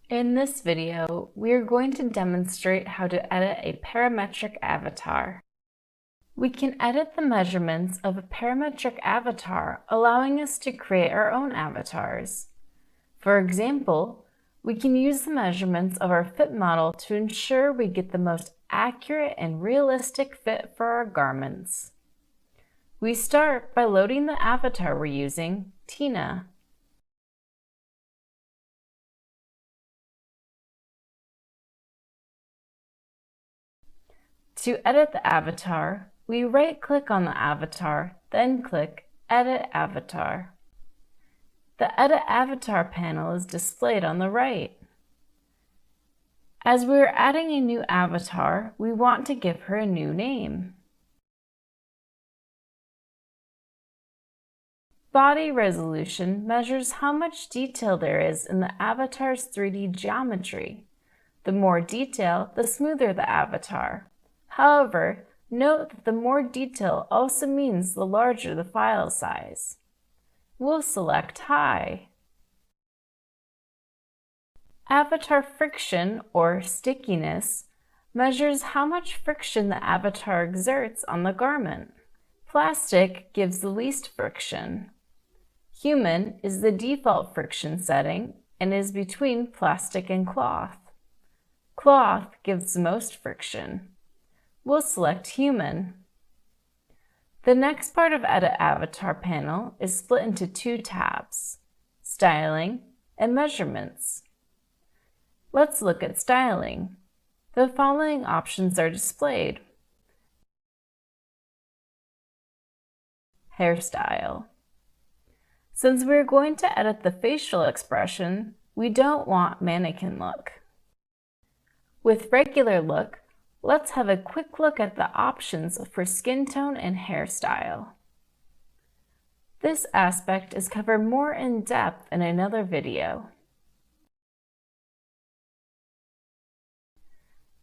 In this video, we are going to demonstrate how to edit a parametric avatar. We can edit the measurements of a parametric avatar, allowing us to create our own avatars. For example, we can use the measurements of our fit model to ensure we get the most accurate and realistic fit for our garments. We start by loading the avatar we're using, Tina. To edit the avatar, we right-click on the avatar, then click Edit Avatar. The Edit Avatar panel is displayed on the right. As we are adding a new avatar, we want to give her a new name. Body resolution measures how much detail there is in the avatar's 3D geometry. The more detail, the smoother the avatar. However, note that the more detail also means the larger the file size. We'll select High. Avatar friction, or stickiness, measures how much friction the avatar exerts on the garment. Plastic gives the least friction. Human is the default friction setting and is between plastic and cloth. Cloth gives the most friction. We'll select Human. The next part of Edit Avatar panel is split into two tabs, Styling and Measurements. Let's look at Styling. The following options are displayed. Hairstyle. Since we're going to edit the facial expression, we don't want mannequin look. With regular look, let's have a quick look at the options for skin tone and hairstyle. This aspect is covered more in depth in another video.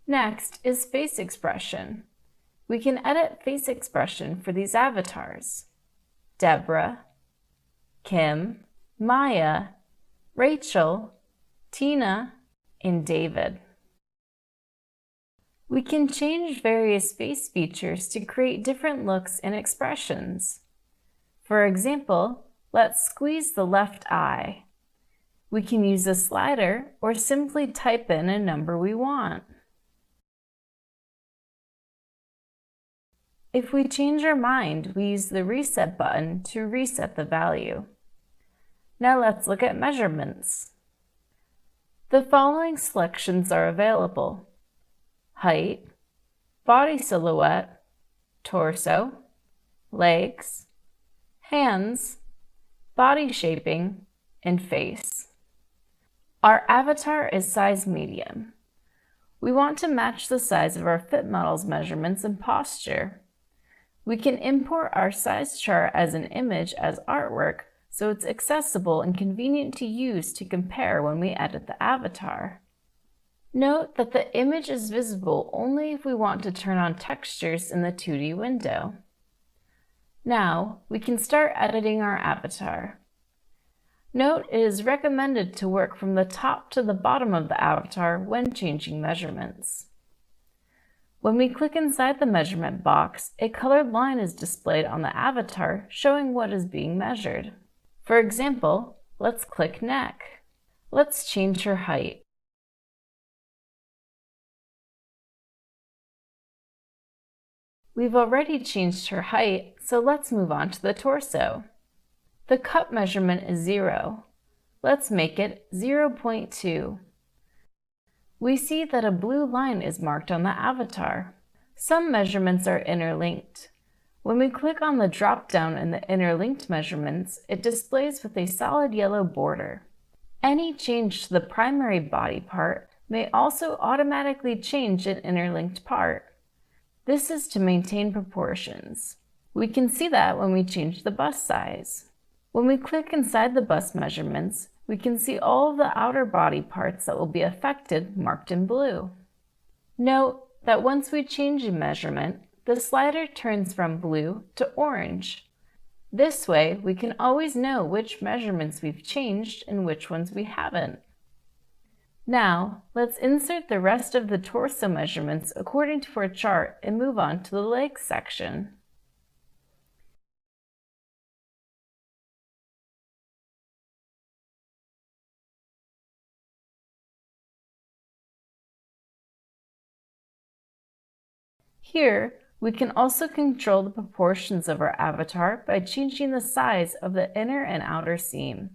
Next is face expression. We can edit face expression for these avatars: Deborah, Kim, Maya, Rachel, Tina, and David. We can change various face features to create different looks and expressions. For example, let's squeeze the left eye. We can use a slider or simply type in a number we want. If we change our mind, we use the Reset button to reset the value. Now let's look at measurements. The following selections are available: height, body silhouette, torso, legs, hands, body shaping, and face. Our avatar is size medium. We want to match the size of our fit model's measurements and posture. We can import our size chart as an image as artwork, so it's accessible and convenient to use to compare when we edit the avatar. Note that the image is visible only if we want to turn on textures in the 2D window. Now, we can start editing our avatar. Note it is recommended to work from the top to the bottom of the avatar when changing measurements. When we click inside the measurement box, a colored line is displayed on the avatar showing what is being measured. For example, let's click Neck. Let's change her height. We've already changed her height, so let's move on to the torso. The cup measurement is 0. Let's make it 0.2. We see that a blue line is marked on the avatar. Some measurements are interlinked. When we click on the drop-down in the interlinked measurements, it displays with a solid yellow border. Any change to the primary body part may also automatically change an interlinked part. This is to maintain proportions. We can see that when we change the bust size. When we click inside the bust measurements, we can see all of the outer body parts that will be affected marked in blue. Note that once we change a measurement, the slider turns from blue to orange. This way, we can always know which measurements we've changed and which ones we haven't. Now, let's insert the rest of the torso measurements according to our chart and move on to the legs section. Here, we can also control the proportions of our avatar by changing the size of the inner and outer seam.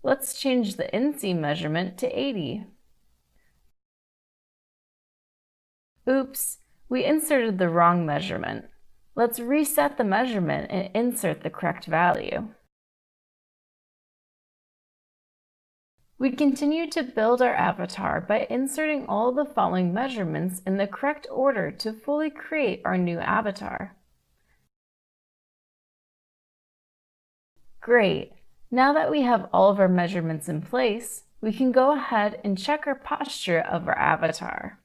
Let's change the inseam measurement to 80. Oops, we inserted the wrong measurement. Let's reset the measurement and insert the correct value. We continue to build our avatar by inserting all the following measurements in the correct order to fully create our new avatar. Great! Now that we have all of our measurements in place, we can go ahead and check our posture of our avatar.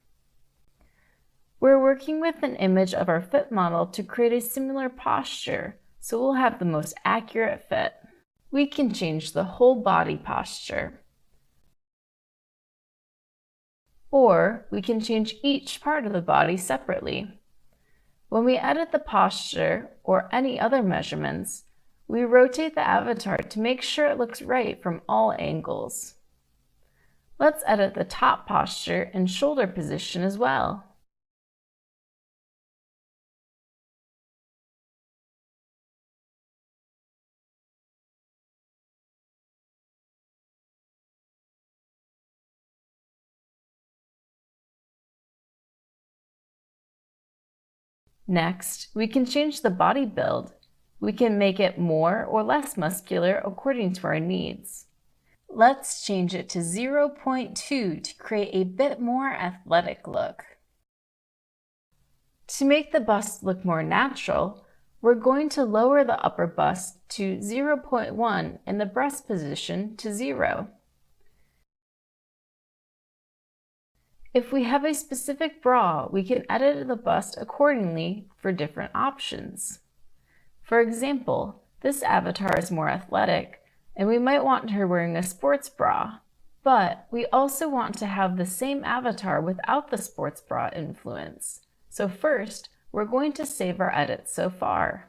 We're working with an image of our fit model to create a similar posture, so we'll have the most accurate fit. We can change the whole body posture. Or we can change each part of the body separately. When we edit the posture or any other measurements, we rotate the avatar to make sure it looks right from all angles. Let's edit the top posture and shoulder position as well. Next, we can change the body build. We can make it more or less muscular according to our needs. Let's change it to 0.2 to create a bit more athletic look. To make the bust look more natural, we're going to lower the upper bust to 0.1 and the breast position to 0. If we have a specific bra, we can edit the bust accordingly for different options. For example, this avatar is more athletic, and we might want her wearing a sports bra, but we also want to have the same avatar without the sports bra influence. So first, we're going to save our edits so far.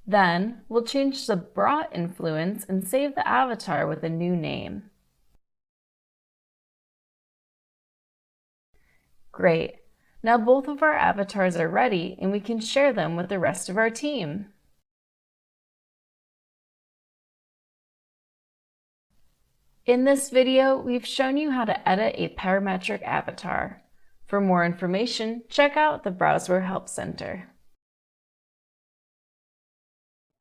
Then, we'll change the bra influence and save the avatar with a new name. Great! Now both of our avatars are ready and we can share them with the rest of our team. In this video, we've shown you how to edit a parametric avatar. For more information, check out the Browseware Help Center.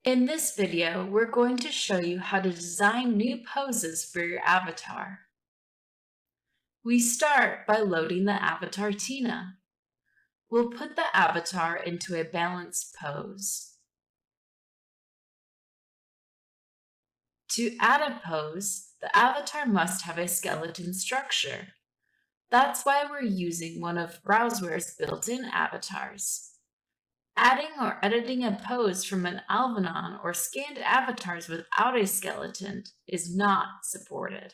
In this video, we're going to show you how to design new poses for your avatar. We start by loading the avatar Tina. We'll put the avatar into a balanced pose. To add a pose, the avatar must have a skeleton structure. That's why we're using one of Browseware's built-in avatars. Adding or editing a pose from an Alvanon or scanned avatars without a skeleton is not supported.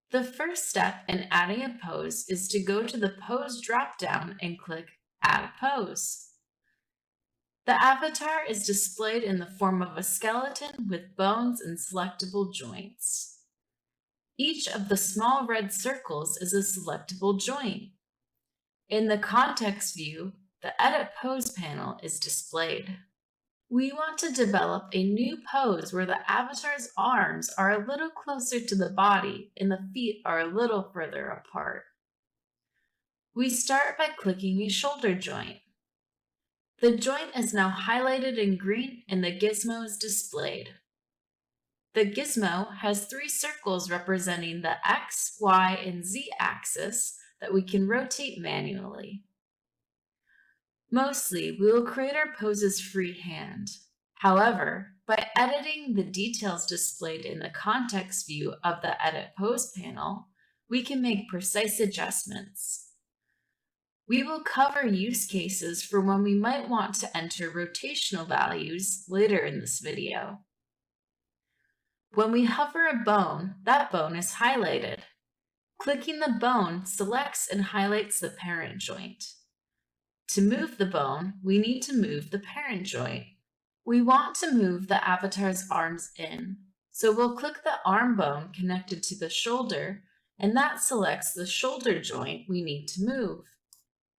The first step in adding a pose is to go to the Pose drop-down and click Add Pose. The avatar is displayed in the form of a skeleton with bones and selectable joints. Each of the small red circles is a selectable joint. In the context view, the Edit Pose panel is displayed. We want to develop a new pose where the avatar's arms are a little closer to the body and the feet are a little further apart. We start by clicking a shoulder joint. The joint is now highlighted in green and the gizmo is displayed. The gizmo has 3 circles representing the X, Y, and Z axis that we can rotate manually. Mostly, we will create our poses freehand. However, by editing the details displayed in the context view of the Edit Pose panel, we can make precise adjustments. We will cover use cases for when we might want to enter rotational values later in this video. When we hover a bone, that bone is highlighted. Clicking the bone selects and highlights the parent joint. To move the bone, we need to move the parent joint. We want to move the avatar's arms in, so we'll click the arm bone connected to the shoulder, and that selects the shoulder joint we need to move.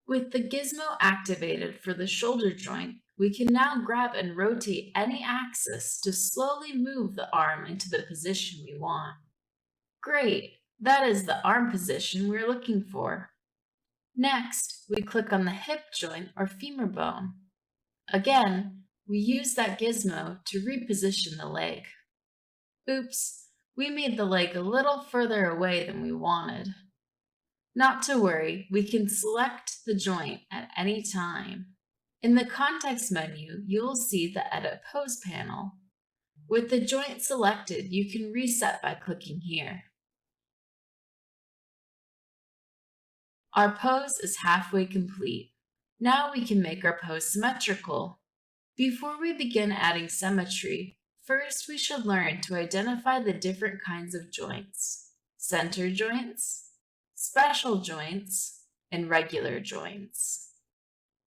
With the gizmo activated for the shoulder joint, we can now grab and rotate any axis to slowly move the arm into the position we want. Great! That is the arm position we're looking for. Next, we click on the hip joint or femur bone. Again, we use that gizmo to reposition the leg. Oops, we made the leg a little further away than we wanted. Not to worry, we can select the joint at any time. In the context menu, you will see the Edit Pose panel. With the joint selected, you can reset by clicking here. Our pose is halfway complete. Now we can make our pose symmetrical. Before we begin adding symmetry, first we should learn to identify the different kinds of joints: center joints, special joints, and regular joints.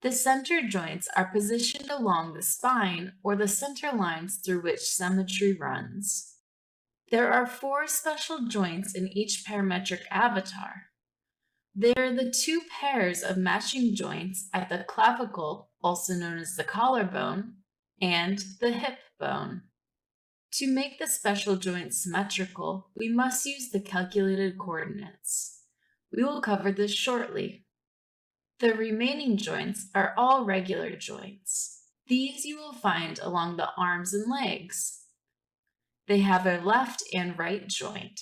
The center joints are positioned along the spine or the center lines through which symmetry runs. There are 4 special joints in each parametric avatar. They are the 2 pairs of matching joints at the clavicle, also known as the collarbone, and the hip bone. To make the special joints symmetrical, we must use the calculated coordinates. We will cover this shortly. The remaining joints are all regular joints. These you will find along the arms and legs. They have a left and right joint.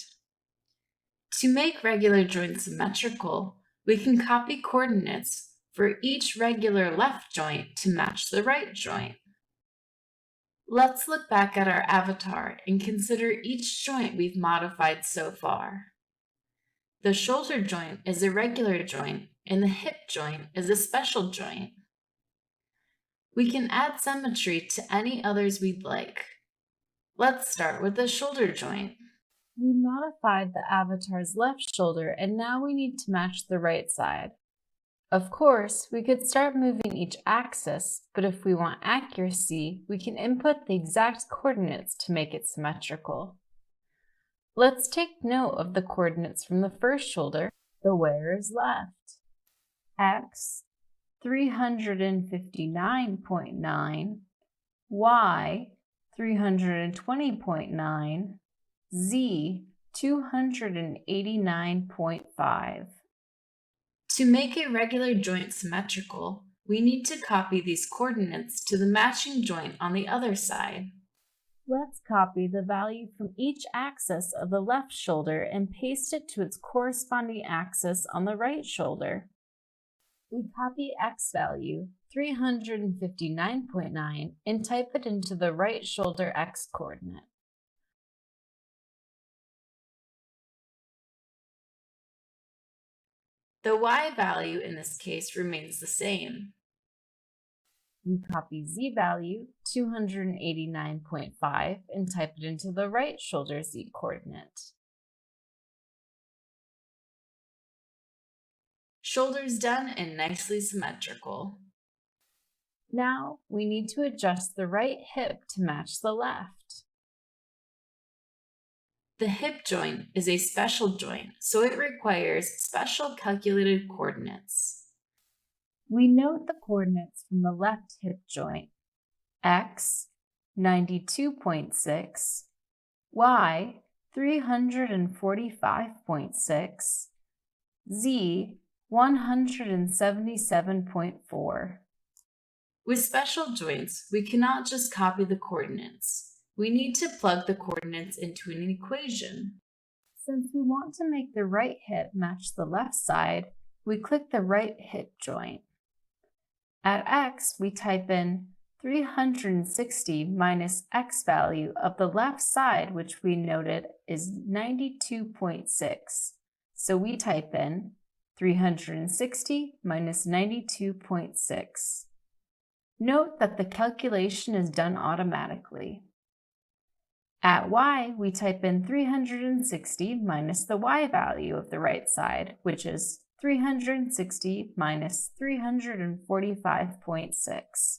To make regular joints symmetrical, we can copy coordinates for each regular left joint to match the right joint. Let's look back at our avatar and consider each joint we've modified so far. The shoulder joint is a regular joint, and the hip joint is a special joint. We can add symmetry to any others we'd like. Let's start with the shoulder joint. We modified the avatar's left shoulder, and now we need to match the right side. Of course, we could start moving each axis, but if we want accuracy, we can input the exact coordinates to make it symmetrical. Let's take note of the coordinates from the first shoulder, the wearer's left. X, 359.9, Y, 320.9, Z, 289.5. To make a regular joint symmetrical, we need to copy these coordinates to the matching joint on the other side. Let's copy the value from each axis of the left shoulder and paste it to its corresponding axis on the right shoulder. We copy X value, 359.9, and type it into the right shoulder X coordinate. The Y value in this case remains the same. We copy Z value, 289.5, and type it into the right shoulder Z coordinate. Shoulders done and nicely symmetrical. Now we need to adjust the right hip to match the left. The hip joint is a special joint, so it requires special calculated coordinates. We note the coordinates from the left hip joint: X, 92.6, Y, 345.6, Z, 177.4. With special joints, we cannot just copy the coordinates. We need to plug the coordinates into an equation. Since we want to make the right hip match the left side, we click the right hip joint. At X, we type in 360 minus X value of the left side, which we noted is 92.6. So we type in 360 minus 92.6. Note that the calculation is done automatically. At y, we type in 360 minus the y value of the right side, which is 360 minus 345.6.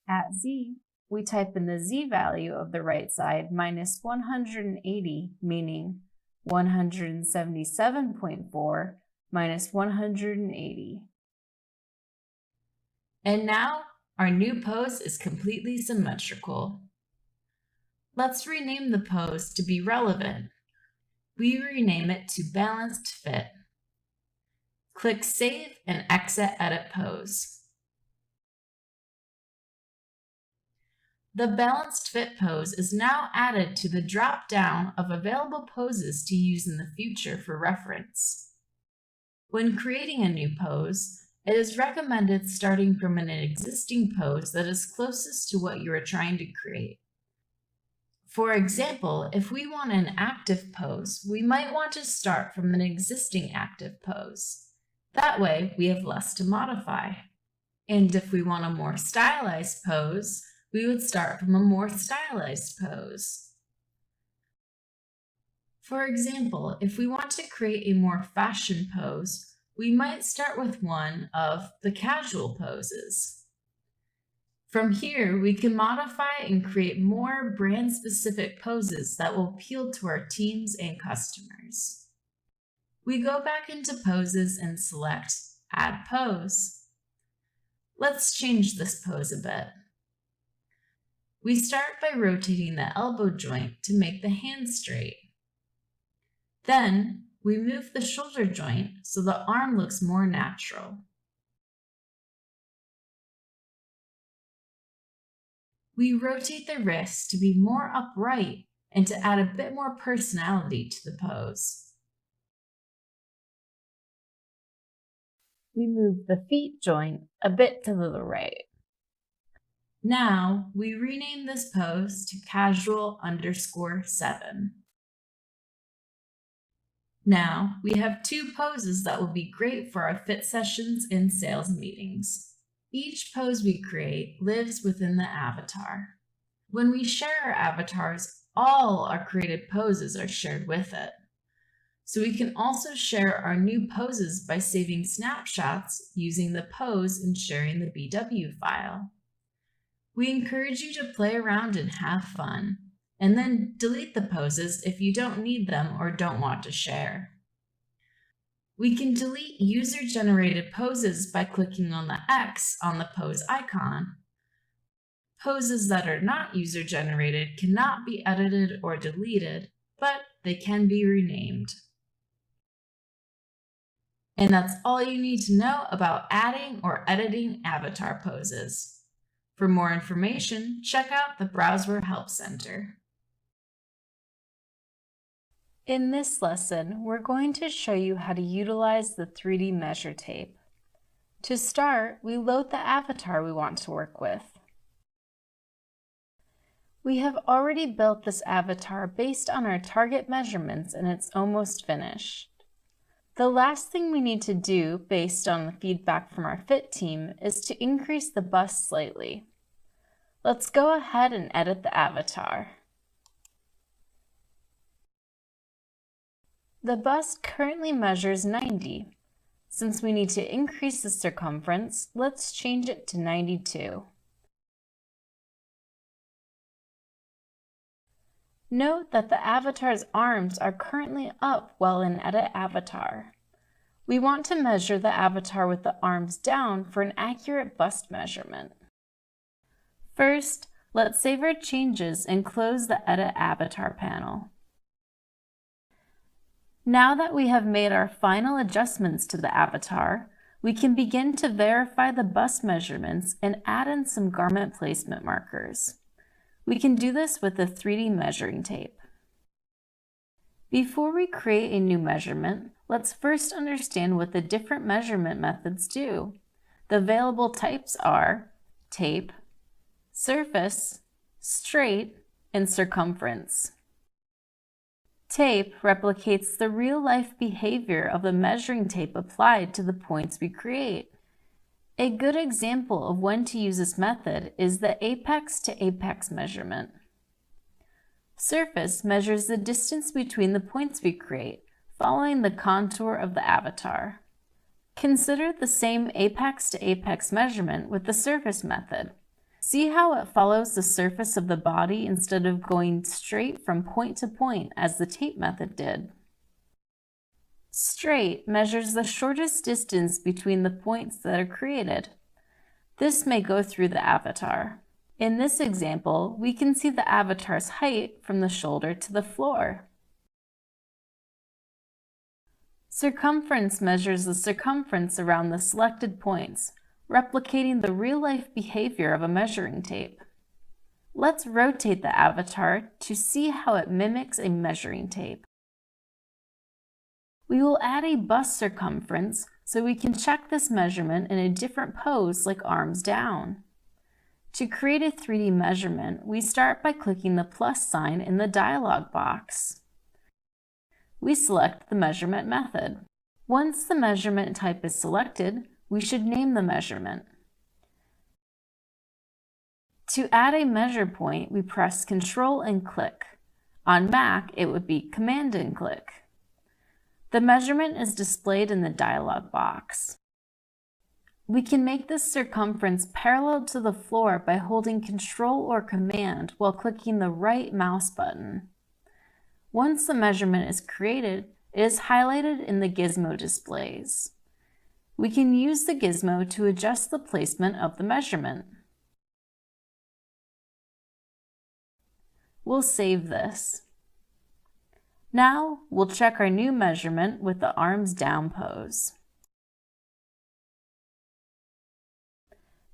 At z, we type in the z value of the right side minus 180, meaning 177.4 minus 180. And now, our new pose is completely symmetrical. Let's rename the pose to be relevant. We rename it to Balanced Fit. Click Save and exit Edit Pose. The Balanced Fit pose is now added to the drop-down of available poses to use in the future for reference. When creating a new pose, it is recommended starting from an existing pose that is closest to what you are trying to create. For example, if we want an active pose, we might want to start from an existing active pose. That way, we have less to modify. And if we want a more stylized pose, we would start from a more stylized pose. For example, if we want to create a more fashion pose, we might start with one of the casual poses. From here, we can modify and create more brand-specific poses that will appeal to our teams and customers. We go back into Poses and select Add Pose. Let's change this pose a bit. We start by rotating the elbow joint to make the hand straight. Then, we move the shoulder joint so the arm looks more natural. We rotate the wrist to be more upright and to add a bit more personality to the pose. We move the feet joint a bit to the right. Now, we rename this pose to Casual_7. Now, we have two poses that will be great for our fit sessions and sales meetings. Each pose we create lives within the avatar. When we share our avatars, all our created poses are shared with it. So we can also share our new poses by saving snapshots using the pose and sharing the BW file. We encourage you to play around and have fun, and then delete the poses if you don't need them or don't want to share. We can delete user-generated poses by clicking on the X on the pose icon. Poses that are not user-generated cannot be edited or deleted, but they can be renamed. And that's all you need to know about adding or editing avatar poses. For more information, check out the Browser Help Center. In this lesson, we're going to show you how to utilize the 3D measure tape. To start, we load the avatar we want to work with. We have already built this avatar based on our target measurements and it's almost finished. The last thing we need to do, based on the feedback from our fit team, is to increase the bust slightly. Let's go ahead and edit the avatar. The bust currently measures 90. Since we need to increase the circumference, let's change it to 92. Note that the avatar's arms are currently up while in Edit Avatar. We want to measure the avatar with the arms down for an accurate bust measurement. First, let's save our changes and close the Edit Avatar panel. Now that we have made our final adjustments to the avatar, we can begin to verify the bust measurements and add in some garment placement markers. We can do this with the 3D measuring tape. Before we create a new measurement, let's first understand what the different measurement methods do. The available types are tape, surface, straight, and circumference. Tape replicates the real-life behavior of the measuring tape applied to the points we create. A good example of when to use this method is the apex to apex measurement. Surface measures the distance between the points we create, following the contour of the avatar. Consider the same apex to apex measurement with the surface method. See how it follows the surface of the body instead of going straight from point to point as the tape method did. Straight measures the shortest distance between the points that are created. This may go through the avatar. In this example, we can see the avatar's height from the shoulder to the floor. Circumference measures the circumference around the selected points, replicating the real-life behavior of a measuring tape. Let's rotate the avatar to see how it mimics a measuring tape. We will add a bust circumference so we can check this measurement in a different pose like arms down. To create a 3D measurement, we start by clicking the plus sign in the dialog box. We select the measurement method. Once the measurement type is selected, we should name the measurement. To add a measure point, we press Ctrl and click. On Mac, it would be Command and click. The measurement is displayed in the dialog box. We can make this circumference parallel to the floor by holding Ctrl or Command while clicking the right mouse button. Once the measurement is created, it is highlighted in the gizmo displays. We can use the gizmo to adjust the placement of the measurement. We'll save this. Now, we'll check our new measurement with the arms down pose.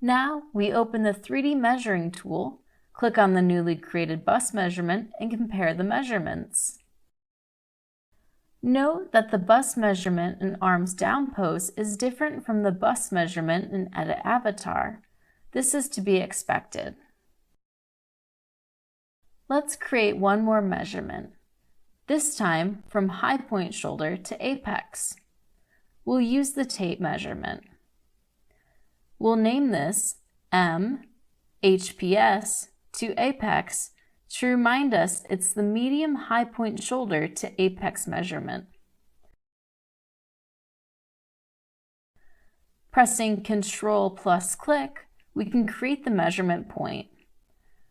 Now, we open the 3D measuring tool, click on the newly created bust measurement, and compare the measurements. Note that the bust measurement in arms down pose is different from the bust measurement in Edit Avatar. This is to be expected. Let's create one more measurement, this time from high point shoulder to apex. We'll use the tape measurement. We'll name this M, HPS to apex to remind us it's the medium high point shoulder to apex measurement. Pressing Ctrl plus click, we can create the measurement point.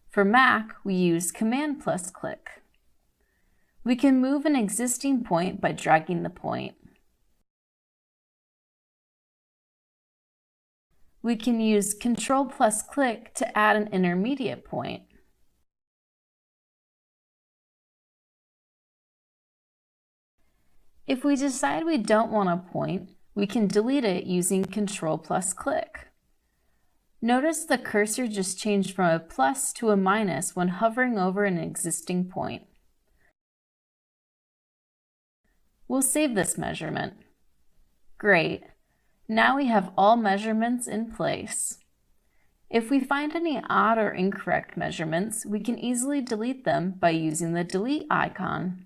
For Mac, we use Command plus click. We can move an existing point by dragging the point. We can use Ctrl plus click to add an intermediate point. If we decide we don't want a point, we can delete it using Ctrl plus click. Notice the cursor just changed from a plus to a minus when hovering over an existing point. We'll save this measurement. Great. Now we have all measurements in place. If we find any odd or incorrect measurements, we can easily delete them by using the delete icon.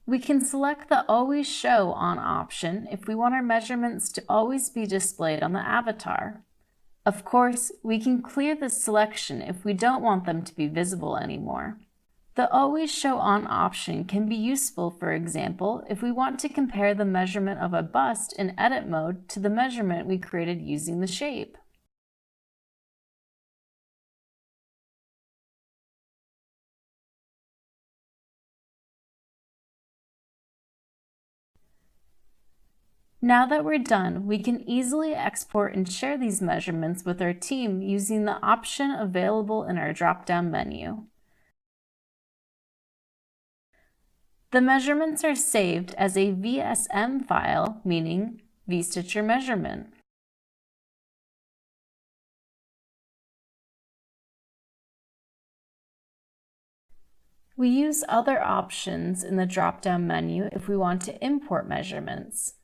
We can select the Always Show On option if we want our measurements to always be displayed on the avatar. Of course, we can clear this selection if we don't want them to be visible anymore. The Always Show On option can be useful, for example, if we want to compare the measurement of a bust in edit mode to the measurement we created using the shape. Now that we're done, we can easily export and share these measurements with our team using the option available in our drop-down menu. The measurements are saved as a VSM file, meaning vStitcher measurement. We use other options in the drop-down menu if we want to import measurements.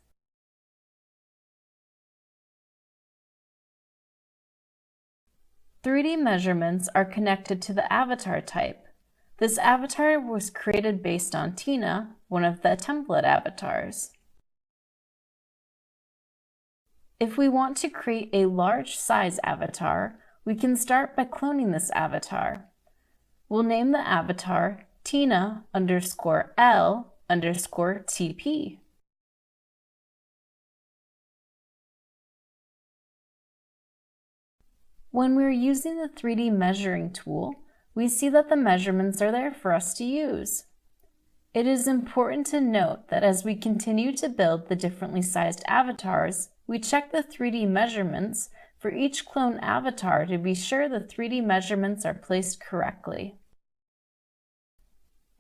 "3D measurements are connected to the avatar type. This avatar was created based on Tina, one of the template avatars. If we want to create a large size avatar, we can start by cloning this avatar. We'll name the avatar Tina_L_TP. When we're using the 3D measuring tool, we see that the measurements are there for us to use. It is important to note that as we continue to build the differently sized avatars, we check the 3D measurements for each clone avatar to be sure the 3D measurements are placed correctly.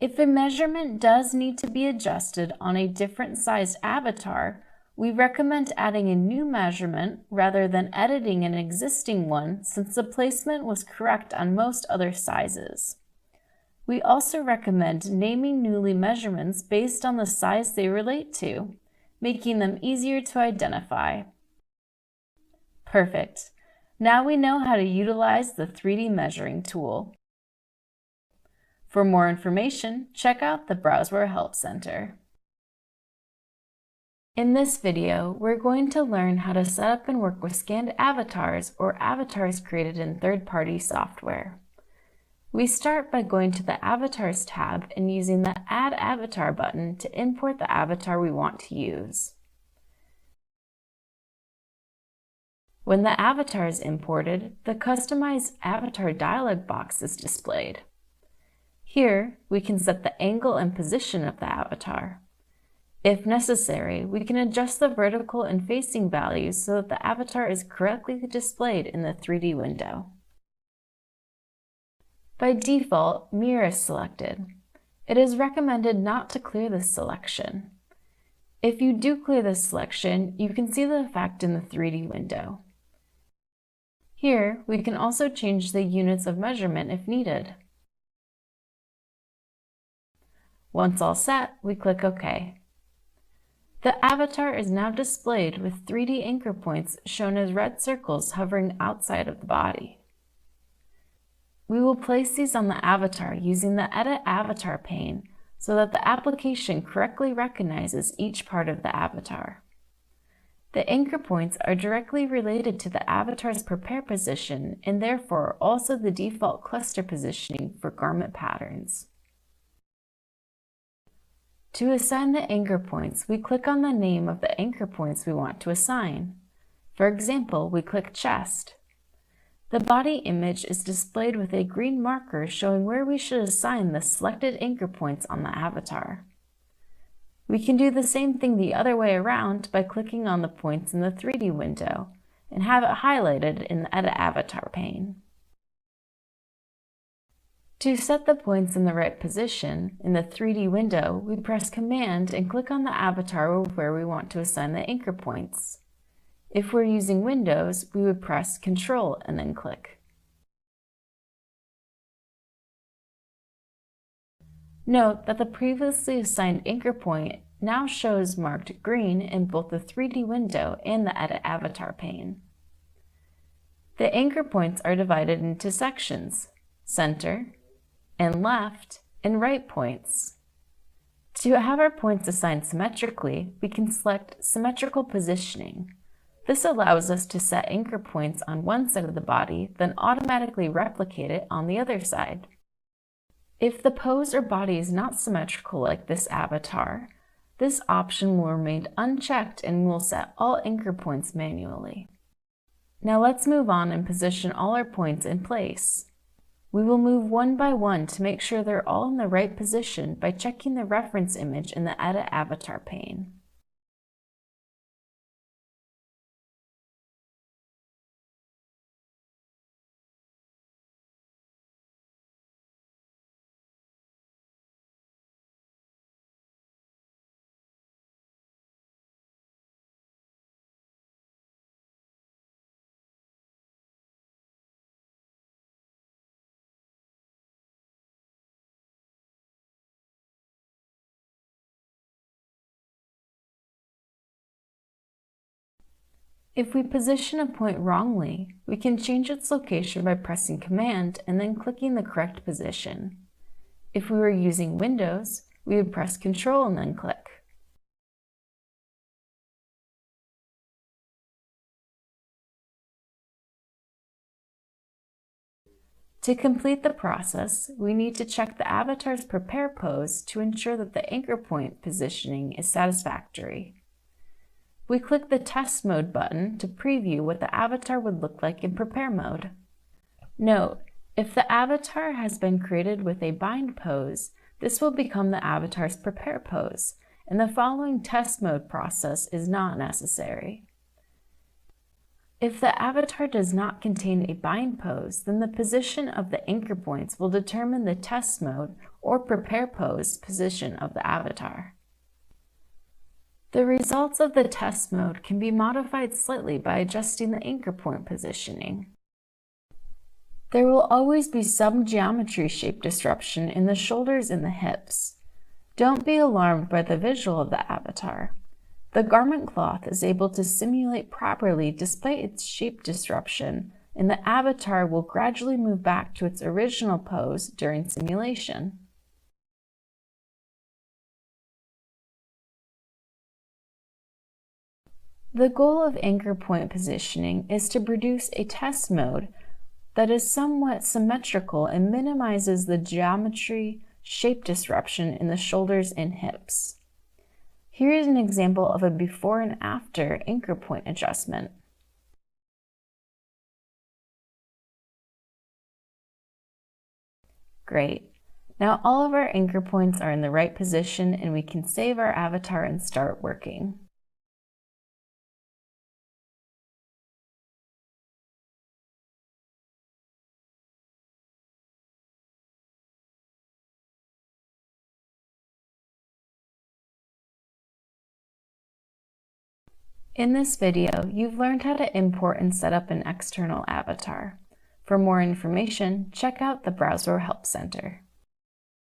If a measurement does need to be adjusted on a different sized avatar, we recommend adding a new measurement rather than editing an existing one, since the placement was correct on most other sizes. We also recommend naming newly measurements based on the size they relate to, making them easier to identify. Perfect. Now we know how to utilize the 3D measuring tool. For more information, check out the Browseware Help Center. In this video, we're going to learn how to set up and work with scanned avatars or avatars created in third-party software. We start by going to the Avatars tab and using the Add Avatar button to import the avatar we want to use. When the avatar is imported, the Customize Avatar dialog box is displayed. Here, we can set the angle and position of the avatar. If necessary, we can adjust the vertical and facing values so that the avatar is correctly displayed in the 3D window. By default, Mirror is selected. It is recommended not to clear this selection. If you do clear this selection, you can see the effect in the 3D window. Here, we can also change the units of measurement if needed. Once all set, we click OK. The avatar is now displayed with 3D anchor points shown as red circles hovering outside of the body. We will place these on the avatar using the Edit Avatar pane so that the application correctly recognizes each part of the avatar. The anchor points are directly related to the avatar's prepare position and therefore also the default cluster positioning for garment patterns. To assign the anchor points, we click on the name of the anchor points we want to assign. For example, we click chest. The body image is displayed with a green marker showing where we should assign the selected anchor points on the avatar. We can do the same thing the other way around by clicking on the points in the 3D window and have it highlighted in the Edit Avatar pane. To set the points in the right position, in the 3D window, we press Command and click on the avatar where we want to assign the anchor points. If we're using Windows, we would press Control and then click. Note that the previously assigned anchor point now shows marked green in both the 3D window and the Edit Avatar pane. The anchor points are divided into sections: center, and left and right points. To have our points assigned symmetrically, we can select Symmetrical Positioning. This allows us to set anchor points on one side of the body, then automatically replicate it on the other side. If the pose or body is not symmetrical like this avatar, this option will remain unchecked and we'll set all anchor points manually. Now let's move on and position all our points in place. We will move one by one to make sure they're all in the right position by checking the reference image in the Edit Avatar pane. If we position a point wrongly, we can change its location by pressing Command and then clicking the correct position. If we were using Windows, we would press Control and then click. To complete the process, we need to check the avatar's prepare pose to ensure that the anchor point positioning is satisfactory. We click the Test Mode button to preview what the avatar would look like in prepare mode. Note, if the avatar has been created with a bind pose, this will become the avatar's prepare pose, and the following test mode process is not necessary. If the avatar does not contain a bind pose, then the position of the anchor points will determine the test mode or prepare pose position of the avatar. The results of the test mode can be modified slightly by adjusting the anchor point positioning. There will always be some geometry shape disruption in the shoulders and the hips. Don't be alarmed by the visual of the avatar. The garment cloth is able to simulate properly despite its shape disruption, and the avatar will gradually move back to its original pose during simulation. The goal of anchor point positioning is to produce a test mode that is somewhat symmetrical and minimizes the geometry shape disruption in the shoulders and hips. Here is an example of a before and after anchor point adjustment. Great. Now all of our anchor points are in the right position and we can save our avatar and start working. In this video, you've learned how to import and set up an external avatar. For more information, check out the Browser Help Center.